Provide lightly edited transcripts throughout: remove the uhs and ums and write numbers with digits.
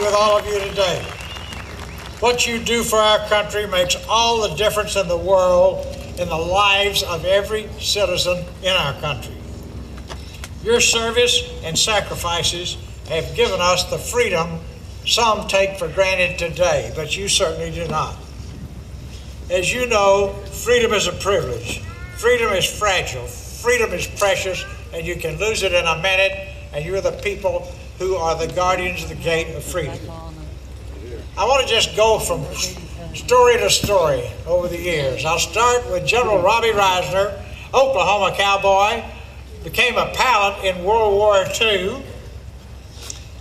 with all of you today. What you do for our country makes all the difference in the world in the lives of every citizen in our country. Your service and sacrifices have given us the freedom some take for granted today, but you certainly do not. As you know, freedom is a privilege. Freedom is fragile. Freedom is precious, and you can lose it in a minute, and you're the people who are the guardians of the gate of freedom. I want to just go from story to story over the years. I'll start with General Robbie Reisner, Oklahoma cowboy, became a pilot in World War II.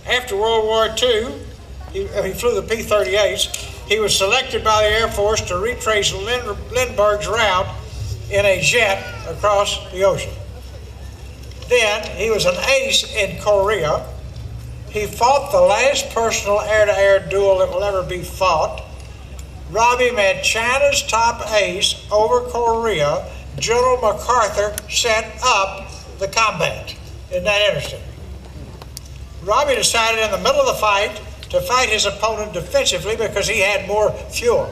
After World War II, he flew the P-38s. He was selected by the Air Force to retrace Lindbergh's route in a jet across the ocean. Then he was an ace in Korea. He fought the last personal air-to-air duel that will ever be fought. Robbie met China's top ace over Korea. General MacArthur set up the combat. Isn't that interesting? Robbie decided in the middle of the fight to fight his opponent defensively because he had more fuel.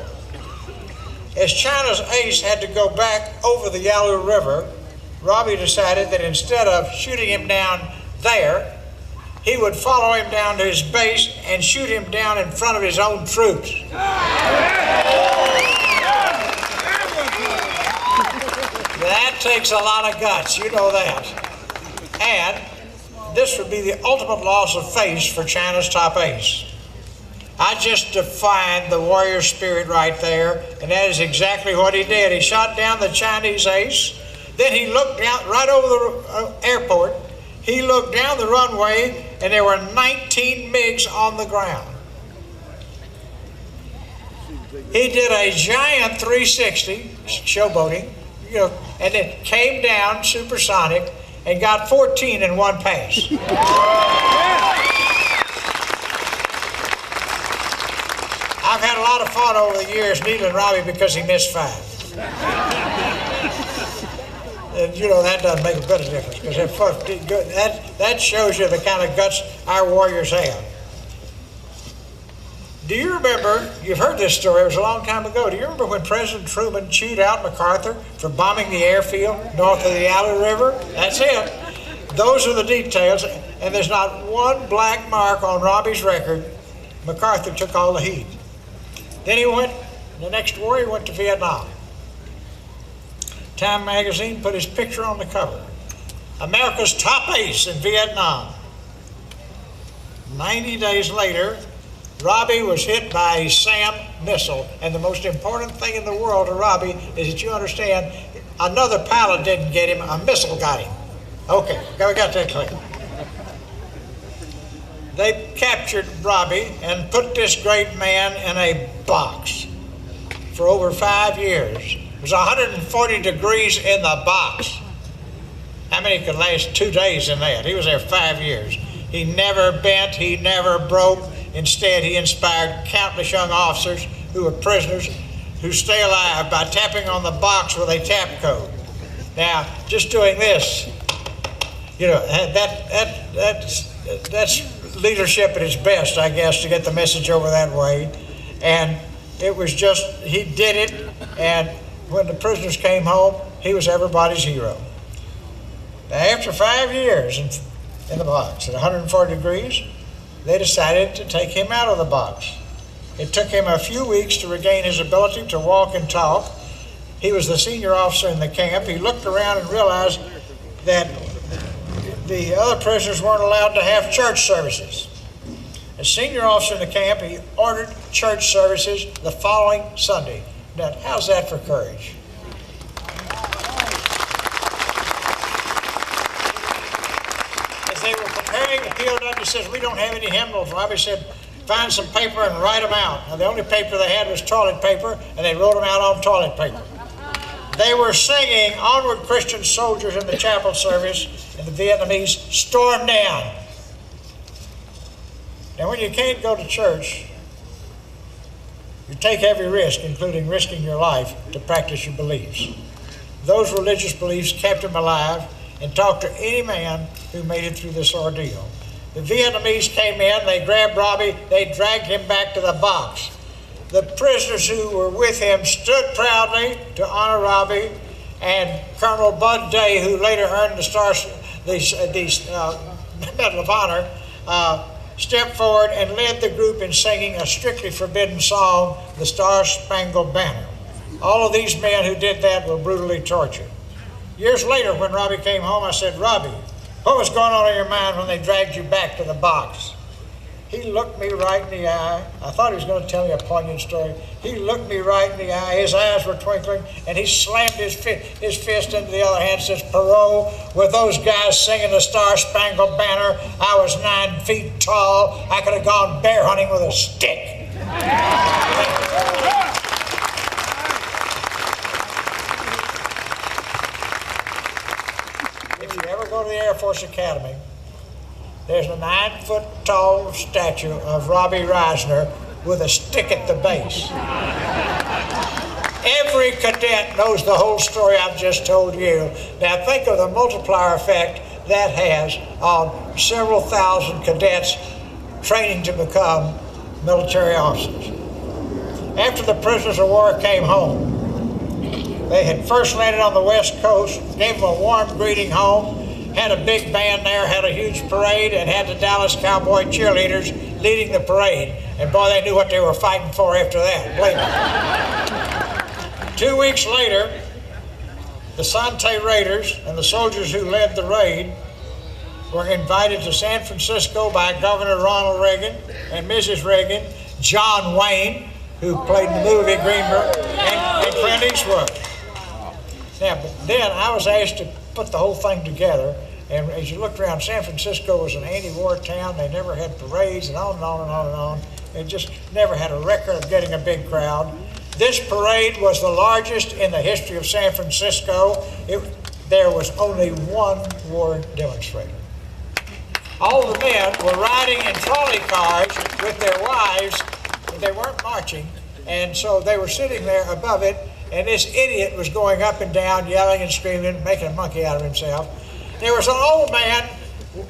As China's ace had to go back over the Yalu River, Robbie decided that instead of shooting him down there, he would follow him down to his base and shoot him down in front of his own troops. That takes a lot of guts, you know that. And this would be the ultimate loss of face for China's top ace. I just defined the warrior spirit right there, and that is exactly what he did. He shot down the Chinese ace, then he looked down right over the airport. He looked down the runway, and there were 19 MiGs on the ground. He did a giant 360, showboating, and then came down supersonic and got 14 in one pass. I've had a lot of fun over the years needling Robbie because he missed 5. And that doesn't make a bit of difference because that shows you the kind of guts our warriors have. Do you remember, you've heard this story, it was a long time ago, do you remember when President Truman chewed out MacArthur for bombing the airfield north of the Yalu River? That's it. Those are the details, and there's not one black mark on Robbie's record. MacArthur took all the heat. Then the next war, he went to Vietnam. Time magazine put his picture on the cover. America's top ace in Vietnam. 90 days later, Robbie was hit by a SAM missile. And the most important thing in the world to Robbie is that you understand, another pilot didn't get him, a missile got him. Okay, we got that clear. They captured Robbie and put this great man in a box for over 5 years. It was 140 degrees in the box. How many could last 2 days in that? He was there 5 years. He never bent, he never broke. Instead, he inspired countless young officers who were prisoners who stay alive by tapping on the box with a tap code. Now, just doing this, that's leadership at its best, I guess, to get the message over that way. And it was just, he did it, and when the prisoners came home, he was everybody's hero. Now, after 5 years in the box at 140 degrees, they decided to take him out of the box. It took him a few weeks to regain his ability to walk and talk. He was the senior officer in the camp. He looked around and realized that the other prisoners weren't allowed to have church services. As senior officer in the camp, he ordered church services the following Sunday. Now, how's that for courage? As they were preparing, the POW says, we don't have any hymnals. Robbie said, find some paper and write them out. Now, the only paper they had was toilet paper, and they wrote them out on toilet paper. They were singing Onward Christian Soldiers in the chapel service, and the Vietnamese stormed down. Now, when you can't go to church, you take every risk, including risking your life, to practice your beliefs. Those religious beliefs kept him alive and talked to any man who made it through this ordeal. The Vietnamese came in, they grabbed Robbie, they dragged him back to the box. The prisoners who were with him stood proudly to honor Robbie, and Colonel Bud Day, who later earned the Medal of Honor, stepped forward and led the group in singing a strictly forbidden song, the Star-Spangled Banner. All of these men who did that were brutally tortured. Years later, when Robbie came home, I said, "Robbie, what was going on in your mind when they dragged you back to the box?" He looked me right in the eye. I thought he was going to tell me a poignant story. He looked me right in the eye. His eyes were twinkling, and he slammed his fist into the other hand and says, "Perot, with those guys singing the Star-Spangled Banner, I was 9 feet tall. I could have gone bear hunting with a stick." If you ever go to the Air Force Academy, there's a 9-foot-tall statue of Robbie Reisner with a stick at the base. Every cadet knows the whole story I've just told you. Now think of the multiplier effect that has on several thousand cadets training to become military officers. After the prisoners of war came home, they had first landed on the West Coast, gave them a warm greeting home, had a big band there, had a huge parade, and had the Dallas Cowboy cheerleaders leading the parade. And boy, they knew what they were fighting for after that. Believe me. 2 weeks later, the Sante Raiders and the soldiers who led the raid were invited to San Francisco by Governor Ronald Reagan and Mrs. Reagan, John Wayne, who played in the movie Greenberg, and Clint Eastwood. Now, but then I was asked to put the whole thing together, and as you looked around, San Francisco was an anti-war town. They never had parades, and on and on and on and on. It just never had a record of getting a big crowd. This parade was the largest in the history of San Francisco. There was only one war demonstrator. All the men were riding in trolley cars with their wives, but they weren't marching, and so they were sitting there above it. And this idiot was going up and down, yelling and screaming, making a monkey out of himself. There was an old man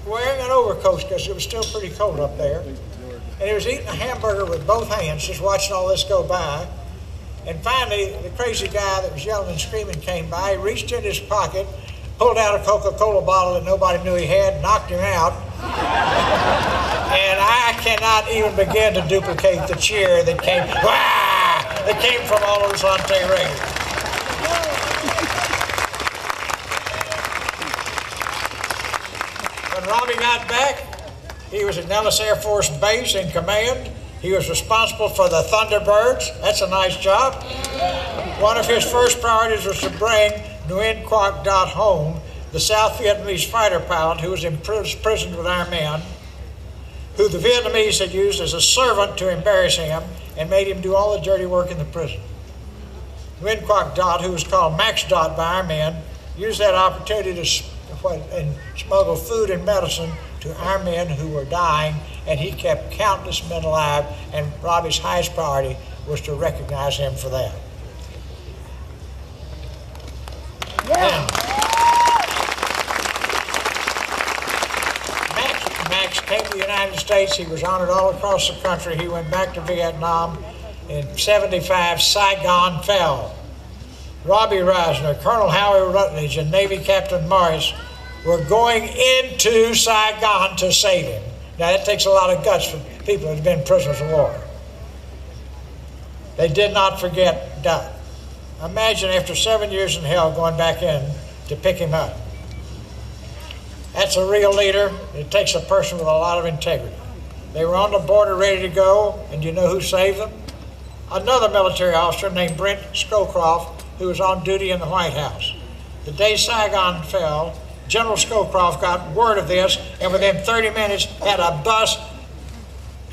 wearing an overcoat because it was still pretty cold up there. And he was eating a hamburger with both hands, just watching all this go by. And finally, the crazy guy that was yelling and screaming came by. He reached in his pocket, pulled out a Coca-Cola bottle that nobody knew he had, knocked him out. And I cannot even begin to duplicate the cheer that came. Wah! That came from all of the Sante Raiders. When Robbie got back, he was at Nellis Air Force Base in command. He was responsible for the Thunderbirds. That's a nice job. One of his first priorities was to bring Nguyen Quoc Dat home, the South Vietnamese fighter pilot who was imprisoned with our men, who the Vietnamese had used as a servant to embarrass him and made him do all the dirty work in the prison. Nguyen Quoc Dat, who was called Max Dot by our men, used that opportunity to smuggle food and medicine to our men who were dying, and he kept countless men alive, and Robbie's highest priority was to recognize him for that. Yeah. Max came to the United States. He was honored all across the country. He went back to Vietnam. In '75, Saigon fell. Robbie Reisner, Colonel Howie Rutledge, and Navy Captain Morris were going into Saigon to save him. Now that takes a lot of guts from people who have been prisoners of war. They did not forget Doug. Imagine after 7 years in hell going back in to pick him up. That's a real leader. It takes a person with a lot of integrity. They were on the border ready to go, and do you know who saved them? Another military officer named Brent Scowcroft, who was on duty in the White House. The day Saigon fell, General Scowcroft got word of this, and within 30 minutes had a bus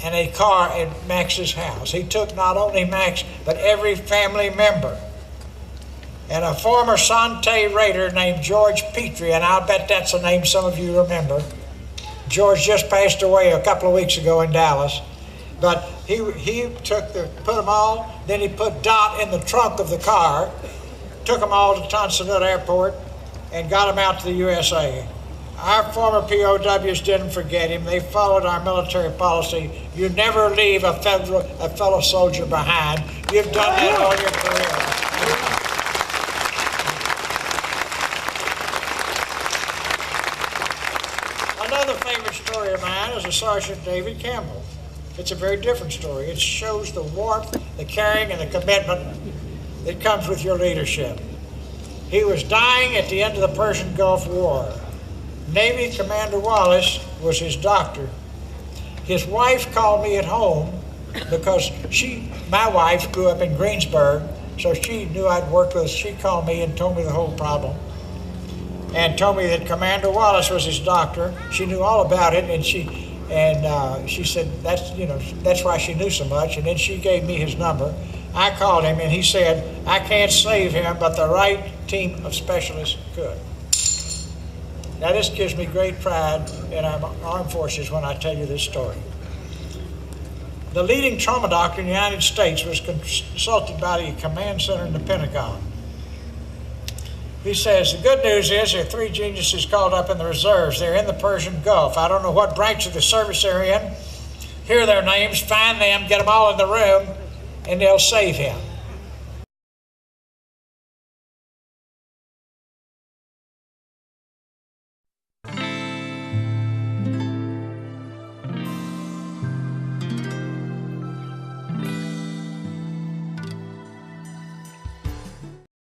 and a car at Max's house. He took not only Max, but every family member. And a former Sante Raider named George Petrie, and I'll bet that's a name some of you remember. George just passed away a couple of weeks ago in Dallas. But he put them all, then he put Dot in the trunk of the car, took them all to Tan Son Nhut Airport, and got them out to the USA. Our former POWs didn't forget him. They followed our military policy. You never leave a fellow soldier behind. You've done that all your career. Another favorite story of mine is of Sergeant David Campbell. It's a very different story. It shows the warmth, the caring, and the commitment that comes with your leadership. He was dying at the end of the Persian Gulf War. Navy Commander Wallace was his doctor. His wife called me at home because my wife grew up in Greensburg, so she knew I'd worked with us. She called me and told me the whole problem and told me that Commander Wallace was his doctor. She knew all about it, and she said that's why she knew so much, and then she gave me his number. I called him, and he said, I can't save him, but the right team of specialists could. Now, this gives me great pride in our armed forces when I tell you this story. The leading trauma doctor in the United States was consulted by the command center in the Pentagon. He says, the good news is there are 3 geniuses called up in the reserves. They're in the Persian Gulf. I don't know what branch of the service they're in. Hear their names, find them, get them all in the room, and they'll save him.